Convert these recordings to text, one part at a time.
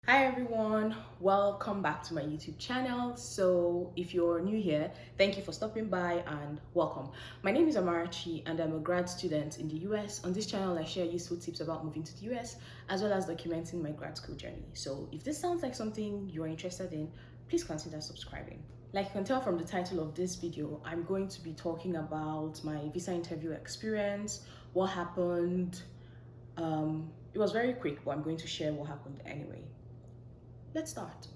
Hi everyone, welcome back to my YouTube channel. So if you're new here, thank you for stopping by and welcome. My name is Amarachi and I'm a grad student in the US. On this channel, I share useful tips about moving to the US as well as documenting my grad school journey. So if this sounds like something you're interested in, please consider subscribing. Like you can tell from the title of this video, I'm going to be talking about my visa interview experience, what happened. It was very quick, but I'm going to share what happened anyway. Let's start.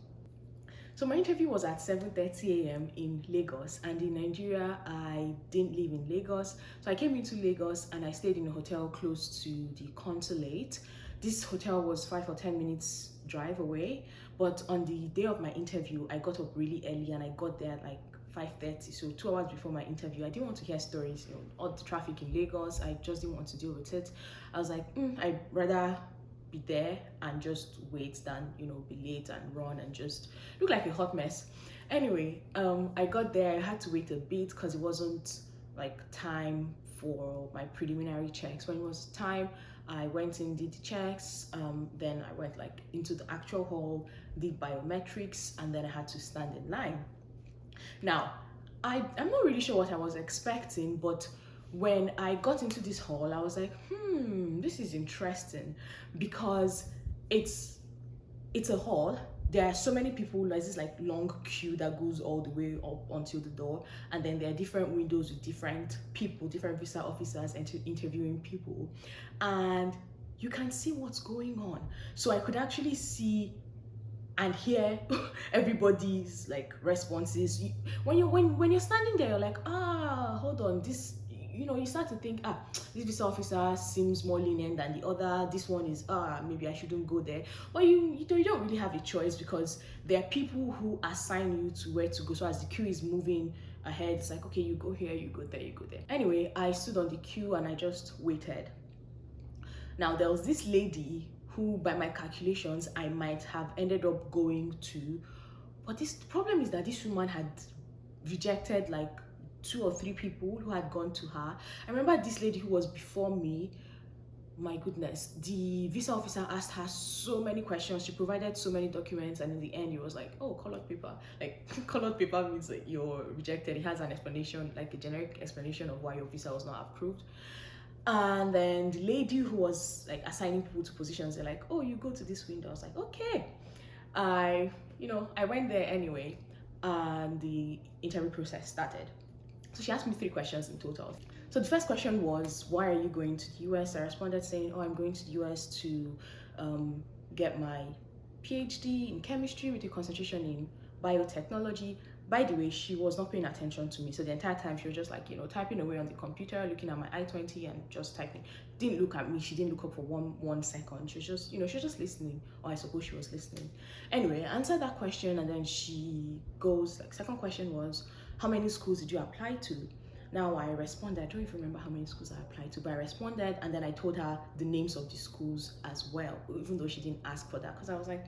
So my interview was at 7:30 a.m. in Lagos, and in Nigeria I didn't live in Lagos. So I came into Lagos and I stayed in a hotel close to the consulate. This hotel was 5 or 10 minutes drive away, but on the day of my interview I got up really early and I got there at like 5:30, so 2 hours before my interview. I didn't want to hear stories, all the traffic in Lagos. I just didn't want to deal with it. I was like, I'd rather be there and just wait than be late and run and just look like a hot mess. Anyway, I got there. I had to wait a bit because it wasn't like time for my preliminary checks. When it was time, I went in, did the checks, then I went like into the actual hall, did biometrics, and then I had to stand in line. Now, I'm not really sure what I was expecting, but when I got into this hall, I was like, this is interesting because it's it's a hall. There are so many people. There's this like long queue that goes all the way up until the door, and then there are different windows with different people, different visa officers interviewing people, and you can see what's going on. So I could actually see and hear everybody's like responses. When you're standing there, you're like, hold on, this, you start to think, this visa officer seems more lenient than the other. This one is, maybe I shouldn't go there. But you don't really have a choice because there are people who assign you to where to go. So as the queue is moving ahead, it's like, okay, you go here, you go there, you go there. Anyway, I stood on the queue and I just waited. Now there was this lady who, by my calculations, I might have ended up going to, but this problem is that this woman had rejected like 2 or 3 people who had gone to her. I remember this lady who was before me. My goodness, the visa officer asked her so many questions. She provided so many documents, and in the end, it was like, oh, colored paper. Like, colored paper means that you're rejected. It has an explanation, like a generic explanation of why your visa was not approved. And then the lady who was like assigning people to positions, they're like, oh, you go to this window. I was like, okay. I went there anyway, and the interview process started. So she asked me 3 questions in total. So the first question was, why are you going to the US? I responded saying, oh, I'm going to the US to get my PhD in chemistry with a concentration in biotechnology. By the way, she was not paying attention to me. So the entire time she was just like, typing away on the computer, looking at my I-20 and just typing. Didn't look at me. She didn't look up for one second. She was just, she was just listening, or I suppose she was listening. Anyway, I answered that question and then she goes, like, second question was, how many schools did you apply to? Now I responded, I don't even remember how many schools I applied to, but I responded and then I told her the names of the schools as well, even though she didn't ask for that, because I was like,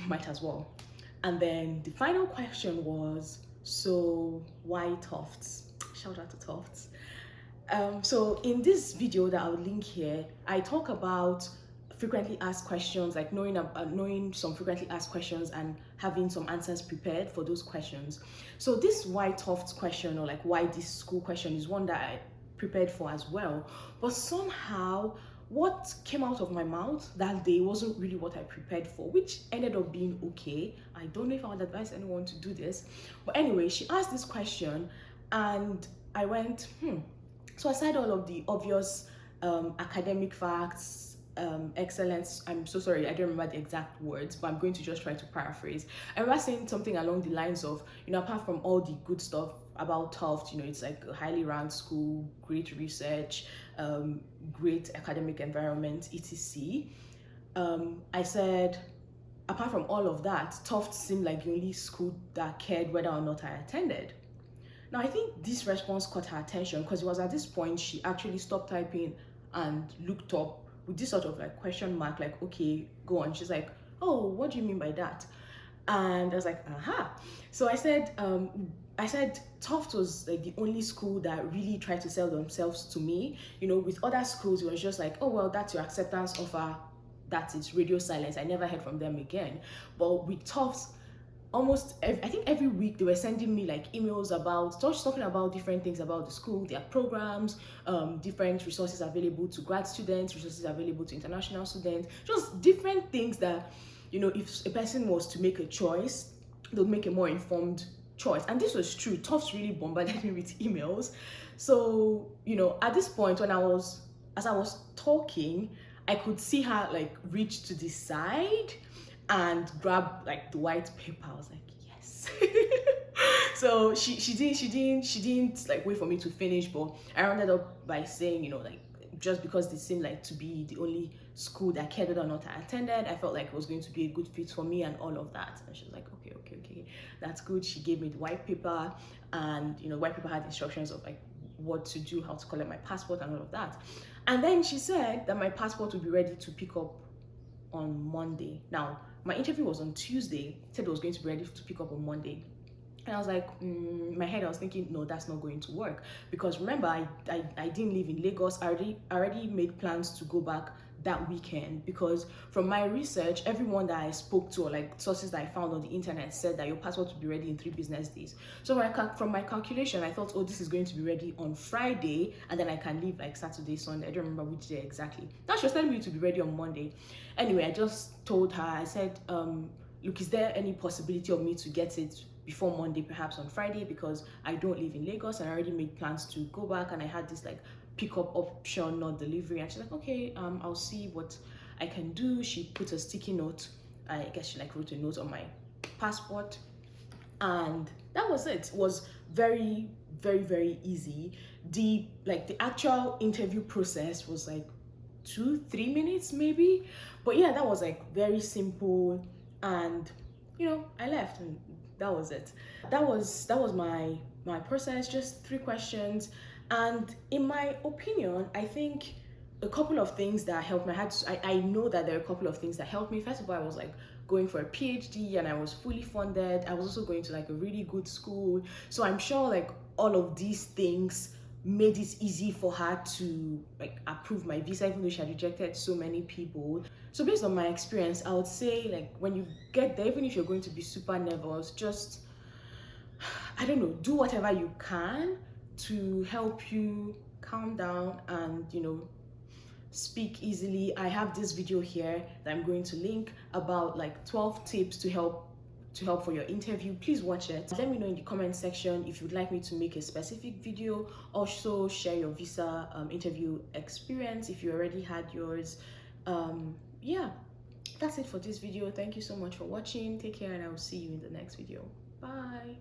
might as well. And then the final question was, so why Tufts? Shout out to Tufts. So in this video that I'll link here, I talk about frequently asked questions, like knowing some frequently asked questions and having some answers prepared for those questions. So this why Tufts question, or like why this school question, is one that I prepared for as well. But somehow what came out of my mouth that day wasn't really what I prepared for, which ended up being okay. I don't know if I would advise anyone to do this. But anyway, she asked this question and I went, So aside all of the obvious academic facts, excellence, I'm so sorry, I don't remember the exact words, but I'm going to just try to paraphrase. I remember saying something along the lines of, apart from all the good stuff about Tufts, it's like a highly ranked school, great research, great academic environment, etc. I said, apart from all of that, Tufts seemed like the only school that cared whether or not I attended. Now, I think this response caught her attention because it was at this point she actually stopped typing and looked up with this sort of like question mark, like, okay, go on. She's like, oh, what do you mean by that? And I was like, aha. So I said Tufts was like the only school that really tried to sell themselves to me. With other schools, it was just like, oh, well, that's your acceptance offer. that's it, radio silence. I never heard from them again. But with Tufts, I think every week they were sending me like emails about just talking about different things about the school, their programs, different resources available to grad students, resources available to international students, just different things that, you know, if a person was to make a choice, they'll make a more informed choice. And this was true. Tufts really bombarded me with emails. So, you know, at this point, as I was talking, I could see her like reach to the side and grab like the white paper. I was like, yes. So she didn't like wait for me to finish, but I rounded up by saying, you know, like, just because they seemed like to be the only school that cared whether or not I attended, I felt like it was going to be a good fit for me and all of that. And she was like, okay, that's good. She gave me the white paper, and you know, white paper had instructions of like what to do, how to collect my passport and all of that. And then she said that my passport would be ready to pick up on Monday. Now, my interview was on Tuesday, said it was going to be ready to pick up on Monday. And I was like, in my head, I was thinking, no, that's not going to work. Because remember, I didn't live in Lagos. I already made plans to go back that weekend, because from my research, everyone that I spoke to, or like sources that I found on the internet, said that your passport will be ready in 3 business days. So from my calculation, I thought, oh, this is going to be ready on Friday, and then I can leave like Saturday, Sunday. I don't remember which day exactly. Now she was telling me to be ready on Monday. Anyway, I just told her, I said, look, is there any possibility of me to get it before Monday, perhaps on Friday, because I don't live in Lagos and I already made plans to go back, and I had this like pickup option, not delivery. And she's like, okay, I'll see what I can do. She put a sticky note. I guess she like wrote a note on my passport, and that was it. It was very, very, very easy. The actual interview process was like 2-3 minutes maybe, but yeah, that was like very simple. And you know, I left, and that was it. That was my process. Just 3 questions. And in my opinion, I think a couple of things that helped me. I know that there are a couple of things that helped me. First of all, I was like going for a PhD, and I was fully funded. I was also going to like a really good school. So I'm sure like all of these things made it easy for her to like approve my visa, even though she had rejected so many people. So based on my experience, I would say like when you get there, even if you're going to be super nervous, just, I don't know, do whatever you can to help you calm down and, you know, speak easily. I have this video here that I'm going to link about like 12 tips to help for your interview. Please watch it. Let me know in the comment section if you'd like me to make a specific video. Also share your visa interview experience if you already had yours. Yeah, that's it for this video. Thank you so much for watching. Take care, and I will see you in the next video. Bye.